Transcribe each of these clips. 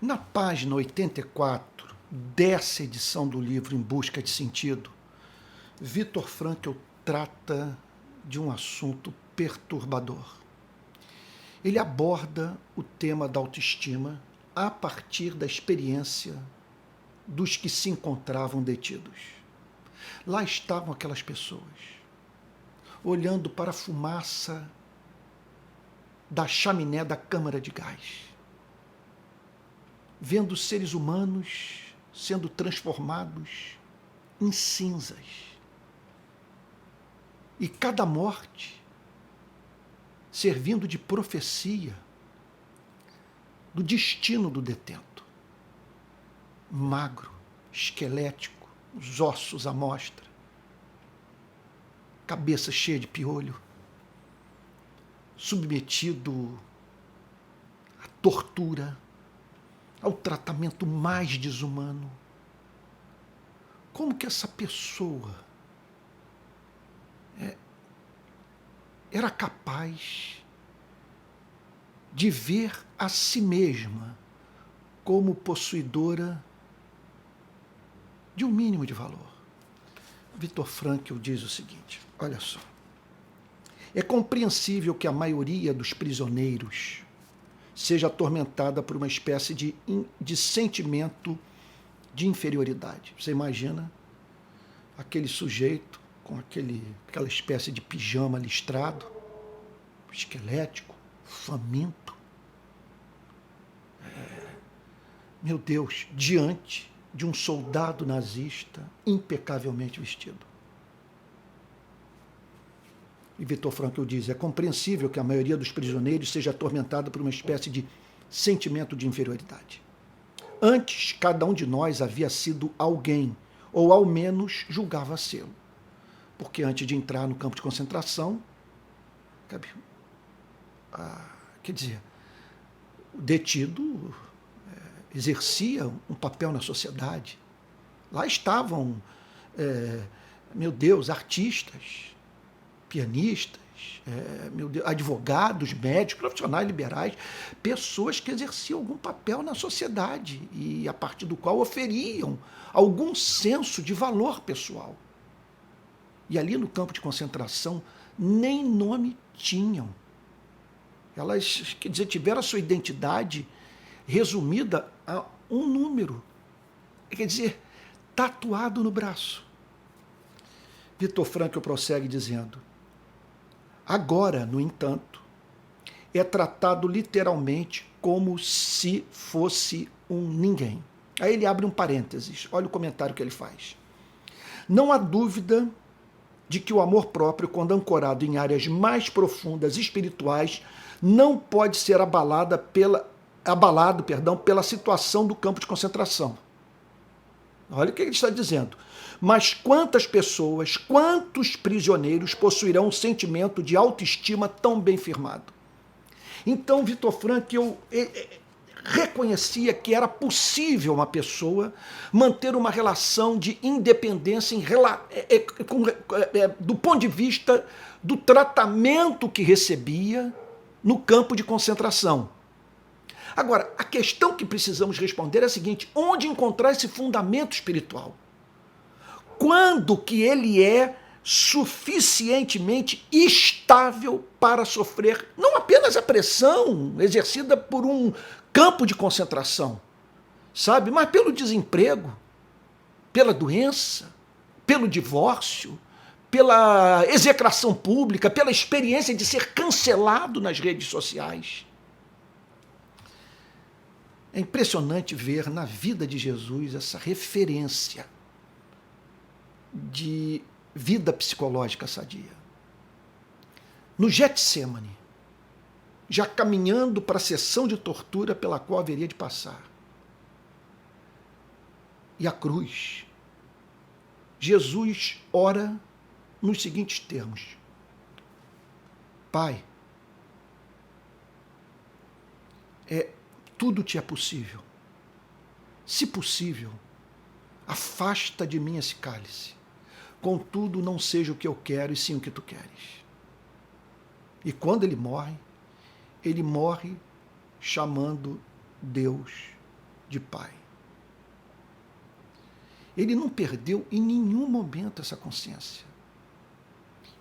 Na página 84 dessa edição do livro Em Busca de Sentido, Viktor Frankl trata de um assunto perturbador. Ele aborda o tema da autoestima a partir da experiência dos que se encontravam detidos. Lá estavam aquelas pessoas, olhando para a fumaça da chaminé da câmara de gás, vendo seres humanos sendo transformados em cinzas. E cada morte servindo de profecia do destino do detento. Magro, esquelético, os ossos à mostra, cabeça cheia de piolho, submetido à tortura, ao tratamento mais desumano. Como que essa pessoa era capaz de ver a si mesma como possuidora de um mínimo de valor? Viktor Frankl diz o seguinte, olha só. É compreensível que a maioria dos prisioneiros seja atormentada por uma espécie de sentimento de inferioridade. Você imagina aquele sujeito com aquela espécie de pijama listrado, esquelético, faminto. Meu Deus, diante de um soldado nazista impecavelmente vestido. E Viktor Frankl diz, é compreensível que a maioria dos prisioneiros seja atormentada por uma espécie de sentimento de inferioridade. Antes, cada um de nós havia sido alguém, ou ao menos julgava sê-lo. Porque antes de entrar no campo de concentração, quer dizer, o detido exercia um papel na sociedade. Lá estavam, meu Deus, artistas, pianistas, advogados, médicos, profissionais liberais, pessoas que exerciam algum papel na sociedade e a partir do qual oferiam algum senso de valor pessoal. E ali no campo de concentração nem nome tinham. Elas, quer dizer, tiveram a sua identidade resumida a um número, quer dizer, tatuado no braço. Viktor Frankl prossegue dizendo, agora, no entanto, é tratado literalmente como se fosse um ninguém. Aí ele abre um parênteses, olha o comentário que ele faz. Não há dúvida de que o amor próprio, quando ancorado em áreas mais profundas espirituais, não pode ser abalado pela situação do campo de concentração. Olha o que ele está dizendo. Mas quantas pessoas, quantos prisioneiros possuirão um sentimento de autoestima tão bem firmado? Então, Viktor Frankl reconhecia que era possível uma pessoa manter uma relação de independência do ponto de vista do tratamento que recebia no campo de concentração. Agora, a questão que precisamos responder é a seguinte, onde encontrar esse fundamento espiritual? Quando que ele é suficientemente estável para sofrer não apenas a pressão exercida por um campo de concentração, sabe, mas pelo desemprego, pela doença, pelo divórcio, pela execração pública, pela experiência de ser cancelado nas redes sociais. É impressionante ver na vida de Jesus essa referência de vida psicológica sadia. No Getsêmani, já caminhando para a sessão de tortura pela qual haveria de passar. E a cruz. Jesus ora nos seguintes termos. Pai, tudo te é possível. Se possível, afasta de mim esse cálice. Contudo, não seja o que eu quero, e sim o que tu queres. E quando ele morre chamando Deus de pai. Ele não perdeu em nenhum momento essa consciência.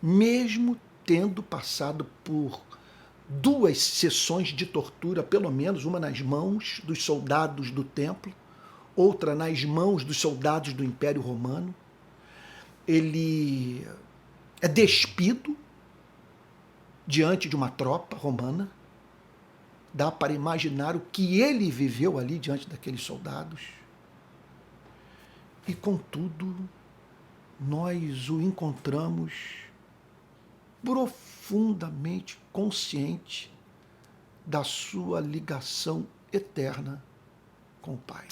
Mesmo tendo passado por 2 sessões de tortura, pelo menos uma nas mãos dos soldados do templo, outra nas mãos dos soldados do Império Romano, ele é despido diante de uma tropa romana. Dá para imaginar o que ele viveu ali diante daqueles soldados. E, contudo, nós o encontramos profundamente consciente da sua ligação eterna com o Pai.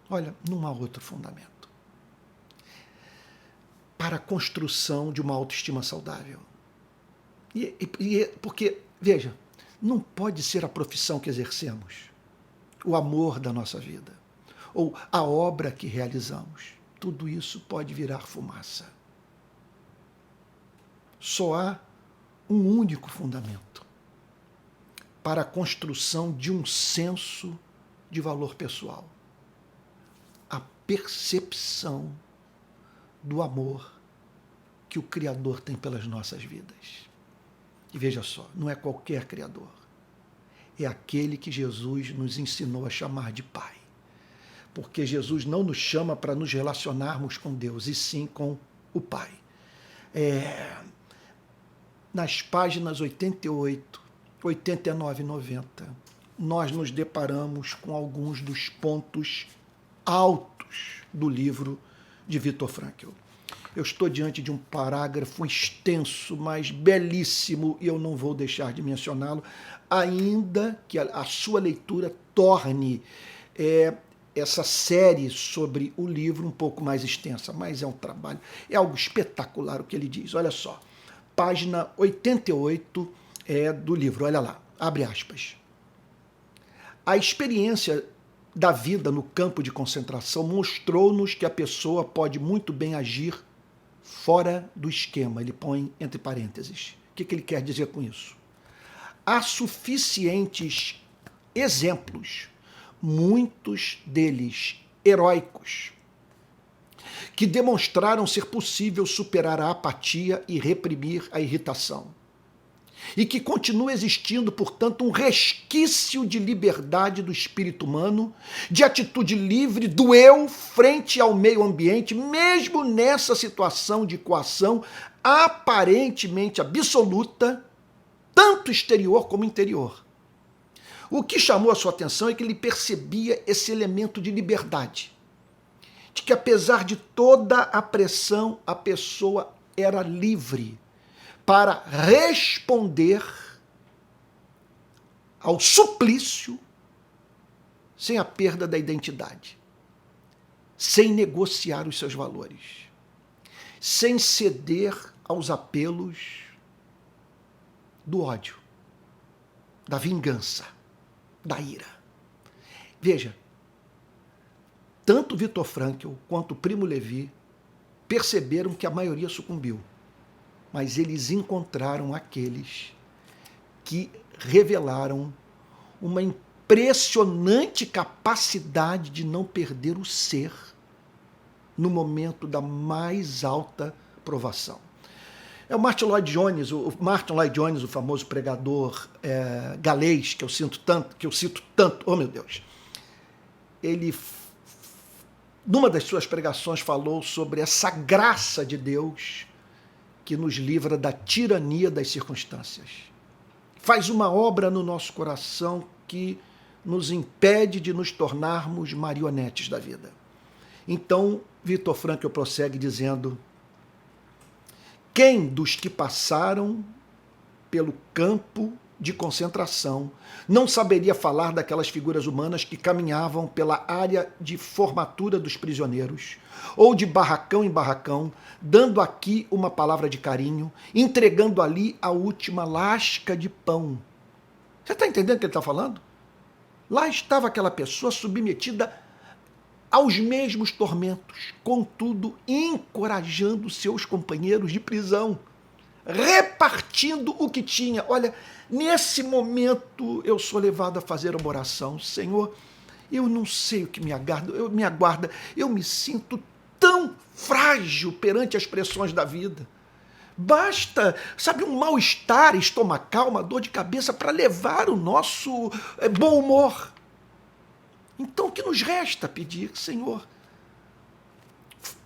Olha, não há outro fundamento para a construção de uma autoestima saudável. Porque, veja, não pode ser a profissão que exercemos, o amor da nossa vida, ou a obra que realizamos. Tudo isso pode virar fumaça. Só há um único fundamento para a construção de um senso de valor pessoal: a percepção do amor que o Criador tem pelas nossas vidas. E veja só, não é qualquer Criador, é aquele que Jesus nos ensinou a chamar de Pai. Porque Jesus não nos chama para nos relacionarmos com Deus, e sim com o Pai. Nas páginas 88, 89 e 90, nós nos deparamos com alguns dos pontos altos do livro de Viktor Frankl. Eu estou diante de um parágrafo extenso, mas belíssimo, e eu não vou deixar de mencioná-lo, ainda que a sua leitura torne essa série sobre o livro um pouco mais extensa, mas é um trabalho, é algo espetacular o que ele diz. Olha só, página 88 do livro, olha lá, abre aspas. A experiência da vida no campo de concentração mostrou-nos que a pessoa pode muito bem agir fora do esquema. Ele põe entre parênteses. O que ele quer dizer com isso? Há suficientes exemplos, muitos deles heróicos, que demonstraram ser possível superar a apatia e reprimir a irritação. E que continua existindo, portanto, um resquício de liberdade do espírito humano, de atitude livre do eu frente ao meio ambiente, mesmo nessa situação de coação aparentemente absoluta, tanto exterior como interior. O que chamou a sua atenção é que ele percebia esse elemento de liberdade, de que apesar de toda a pressão, a pessoa era livre para responder ao suplício sem a perda da identidade, sem negociar os seus valores, sem ceder aos apelos do ódio, da vingança, da ira. Veja, tanto Viktor Frankl quanto Primo Levi perceberam que a maioria sucumbiu, mas eles encontraram aqueles que revelaram uma impressionante capacidade de não perder o ser no momento da mais alta provação. É o Martin Lloyd Jones, o famoso pregador galês, que eu cito tanto, oh meu Deus. Ele, numa das suas pregações, falou sobre essa graça de Deus que nos livra da tirania das circunstâncias. Faz uma obra no nosso coração que nos impede de nos tornarmos marionetes da vida. Então, Viktor Frankl prossegue dizendo: quem dos que passaram pelo campo de concentração não saberia falar daquelas figuras humanas que caminhavam pela área de formatura dos prisioneiros, ou de barracão em barracão, dando aqui uma palavra de carinho, entregando ali a última lasca de pão. Você está entendendo o que ele está falando? Lá estava aquela pessoa submetida aos mesmos tormentos, contudo encorajando seus companheiros de prisão, repartindo o que tinha. Olha, nesse momento eu sou levado a fazer uma oração: Senhor, Eu não sei o que me aguarda. Eu me sinto tão frágil perante as pressões da vida. Basta, sabe, um mal-estar estomacal, uma dor de cabeça para levar o nosso bom humor. Então, o que nos resta pedir, Senhor,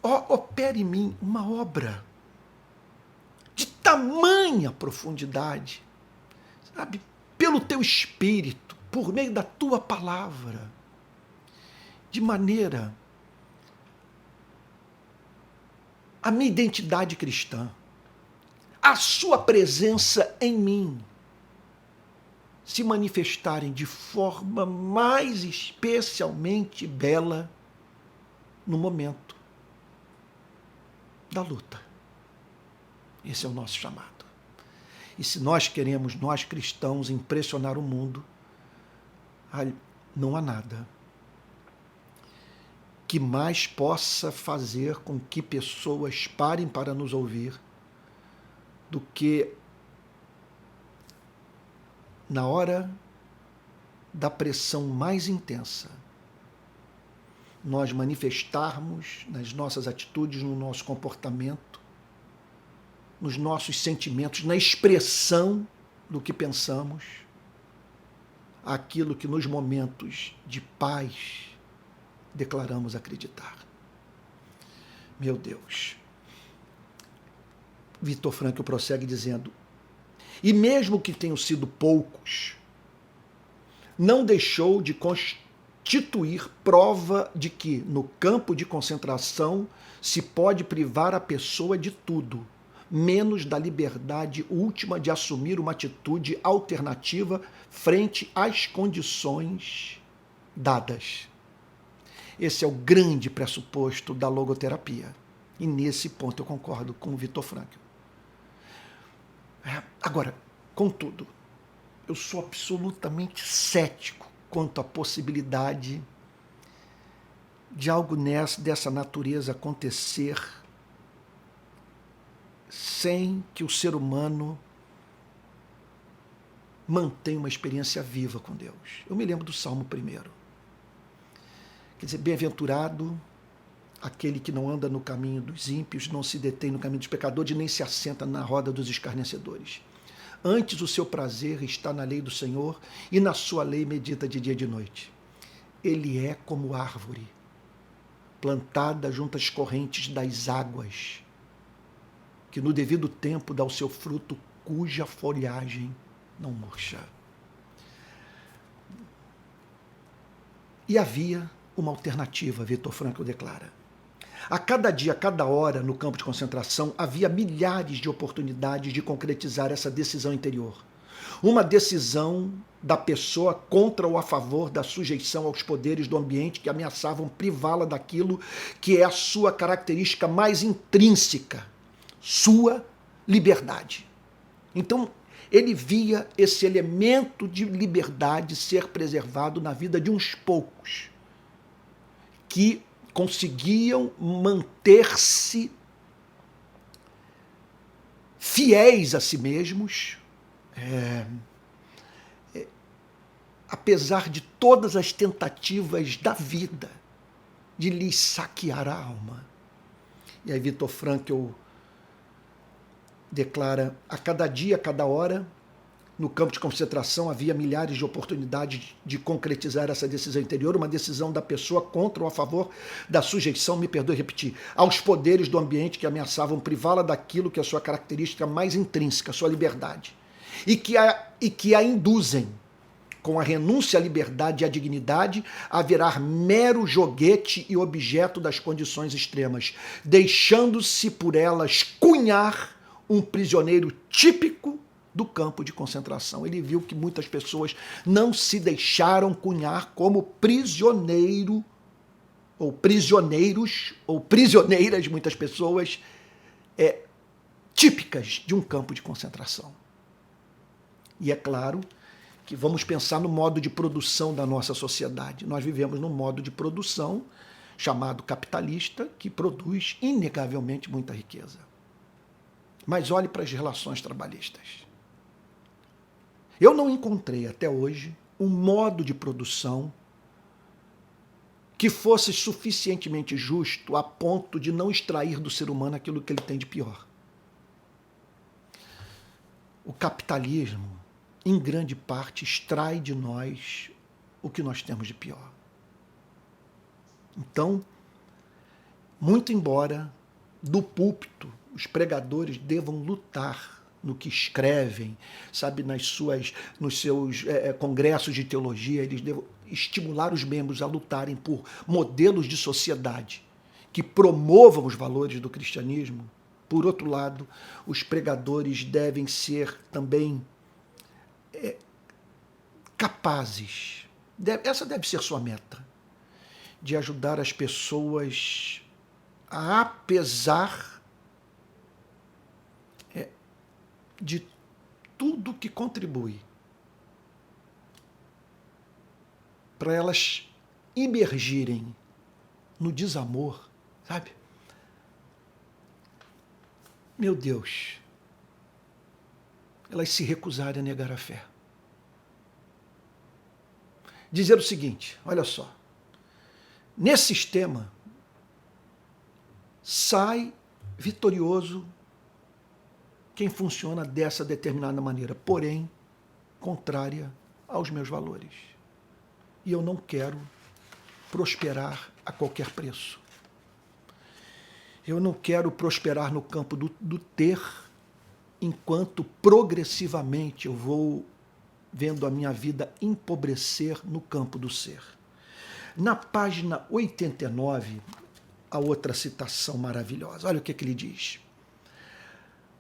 opere em mim uma obra de tamanha profundidade, sabe, pelo teu Espírito, por meio da tua palavra, de maneira a minha identidade cristã, a sua presença em mim, se manifestarem de forma mais especialmente bela no momento da luta. Esse é o nosso chamado. E se nós queremos, nós cristãos, impressionar o mundo, não há nada que mais possa fazer com que pessoas parem para nos ouvir do que na hora da pressão mais intensa, nós manifestarmos nas nossas atitudes, no nosso comportamento, nos nossos sentimentos, na expressão do que pensamos, aquilo que nos momentos de paz declaramos acreditar. Meu Deus. Vitor Frankl prossegue dizendo: e mesmo que tenham sido poucos, não deixou de constituir prova de que, no campo de concentração, se pode privar a pessoa de tudo, menos da liberdade última de assumir uma atitude alternativa frente às condições dadas. Esse é o grande pressuposto da logoterapia. E nesse ponto eu concordo com o Vitor Frankl. Agora, contudo, eu sou absolutamente cético quanto à possibilidade de algo dessa natureza acontecer sem que o ser humano mantenha uma experiência viva com Deus. Eu me lembro do Salmo 1. Quer dizer, bem-aventurado aquele que não anda no caminho dos ímpios, não se detém no caminho dos pecadores, nem se assenta na roda dos escarnecedores. Antes o seu prazer está na lei do Senhor, e na sua lei medita de dia e de noite. Ele é como árvore, plantada junto às correntes das águas, que no devido tempo dá o seu fruto, cuja folhagem não murcha. E havia uma alternativa, Vitor Frankl declara. A cada dia, a cada hora, no campo de concentração, havia milhares de oportunidades de concretizar essa decisão interior. Uma decisão da pessoa contra ou a favor da sujeição aos poderes do ambiente que ameaçavam privá-la daquilo que é a sua característica mais intrínseca, sua liberdade. Então, ele via esse elemento de liberdade ser preservado na vida de uns poucos, que conseguiam manter-se fiéis a si mesmos, apesar de todas as tentativas da vida de lhes saquear a alma. E aí Vitor Frankl declara: a cada dia, a cada hora, no campo de concentração havia milhares de oportunidades de concretizar essa decisão interior, uma decisão da pessoa contra ou a favor da sujeição, me perdoe repetir, aos poderes do ambiente que ameaçavam privá-la daquilo que é a sua característica mais intrínseca, a sua liberdade, e que a induzem, com a renúncia à liberdade e à dignidade, a virar mero joguete e objeto das condições extremas, deixando-se por elas cunhar um prisioneiro típico do campo de concentração. Ele viu que muitas pessoas não se deixaram cunhar como prisioneiro, ou prisioneiros, ou prisioneiras, muitas pessoas, típicas de um campo de concentração. E é claro que vamos pensar no modo de produção da nossa sociedade. Nós vivemos num modo de produção chamado capitalista, que produz inegavelmente muita riqueza. Mas olhe para as relações trabalhistas. Eu não encontrei até hoje um modo de produção que fosse suficientemente justo a ponto de não extrair do ser humano aquilo que ele tem de pior. O capitalismo, em grande parte, extrai de nós o que nós temos de pior. Então, muito embora do púlpito os pregadores devam lutar no que escrevem, sabe, nos seus congressos de teologia, eles devam estimular os membros a lutarem por modelos de sociedade que promovam os valores do cristianismo. Por outro lado, os pregadores devem ser também capazes, essa deve ser sua meta, de ajudar as pessoas a, apesar de tudo que contribui para elas imergirem no desamor, sabe? Meu Deus, elas se recusarem a negar a fé. Dizer o seguinte, olha só, nesse sistema sai vitorioso quem funciona dessa determinada maneira, porém contrária aos meus valores. E eu não quero prosperar a qualquer preço. Eu não quero prosperar no campo do ter, enquanto progressivamente eu vou vendo a minha vida empobrecer no campo do ser. Na página 89, a outra citação maravilhosa. Olha o que ele diz.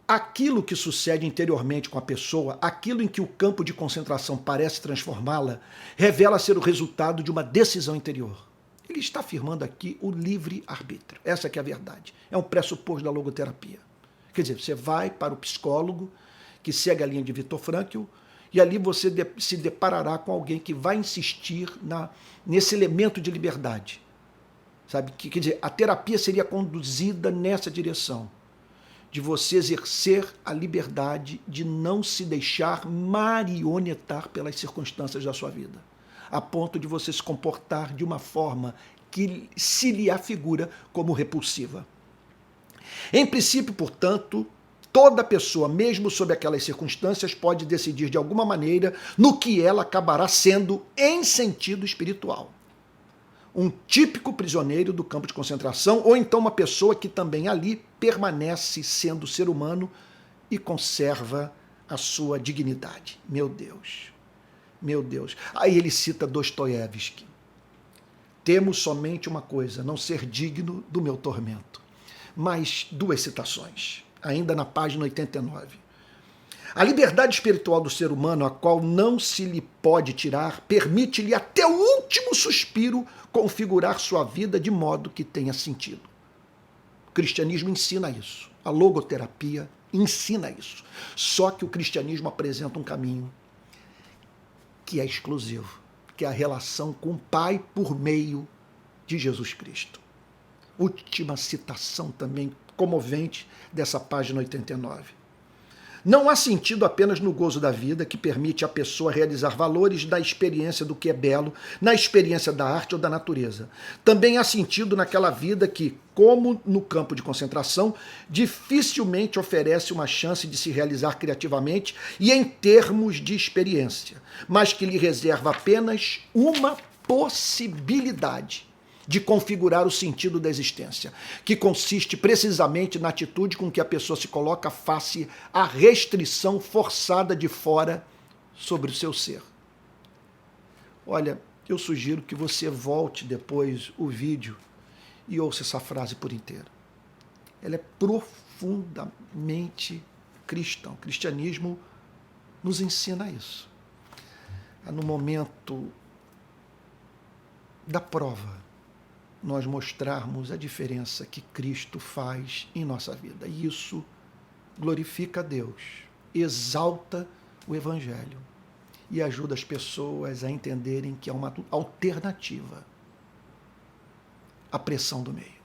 Aquilo que sucede interiormente com a pessoa, aquilo em que o campo de concentração parece transformá-la, revela ser o resultado de uma decisão interior. Ele está afirmando aqui o livre-arbítrio. Essa que é a verdade. É um pressuposto da logoterapia. Quer dizer, você vai para o psicólogo, que segue a linha de Viktor Frankl, e ali você se deparará com alguém que vai insistir nesse elemento de liberdade. Sabe? Quer dizer, a terapia seria conduzida nessa direção, de você exercer a liberdade de não se deixar marionetar pelas circunstâncias da sua vida, a ponto de você se comportar de uma forma que se lhe afigura como repulsiva. Em princípio, portanto, toda pessoa, mesmo sob aquelas circunstâncias, pode decidir de alguma maneira no que ela acabará sendo em sentido espiritual. Um típico prisioneiro do campo de concentração, ou então uma pessoa que também ali permanece sendo ser humano e conserva a sua dignidade. Meu Deus, meu Deus. Aí ele cita Dostoiévski. Temo somente uma coisa, não ser digno do meu tormento. Mais duas citações, ainda na página 89. A liberdade espiritual do ser humano, a qual não se lhe pode tirar, permite-lhe até o último suspiro configurar sua vida de modo que tenha sentido. O cristianismo ensina isso. A logoterapia ensina isso. Só que o cristianismo apresenta um caminho que é exclusivo, que é a relação com o Pai por meio de Jesus Cristo. Última citação também comovente dessa página 89. Não há sentido apenas no gozo da vida, que permite à pessoa realizar valores da experiência do que é belo, na experiência da arte ou da natureza. Também há sentido naquela vida que, como no campo de concentração, dificilmente oferece uma chance de se realizar criativamente e em termos de experiência, mas que lhe reserva apenas uma possibilidade de configurar o sentido da existência, que consiste precisamente na atitude com que a pessoa se coloca face à restrição forçada de fora sobre o seu ser. Olha, eu sugiro que você volte depois o vídeo e ouça essa frase por inteiro. Ela é profundamente cristã. O cristianismo nos ensina isso. No momento da prova, nós mostrarmos a diferença que Cristo faz em nossa vida. E isso glorifica a Deus, exalta o Evangelho e ajuda as pessoas a entenderem que há uma alternativa à pressão do meio.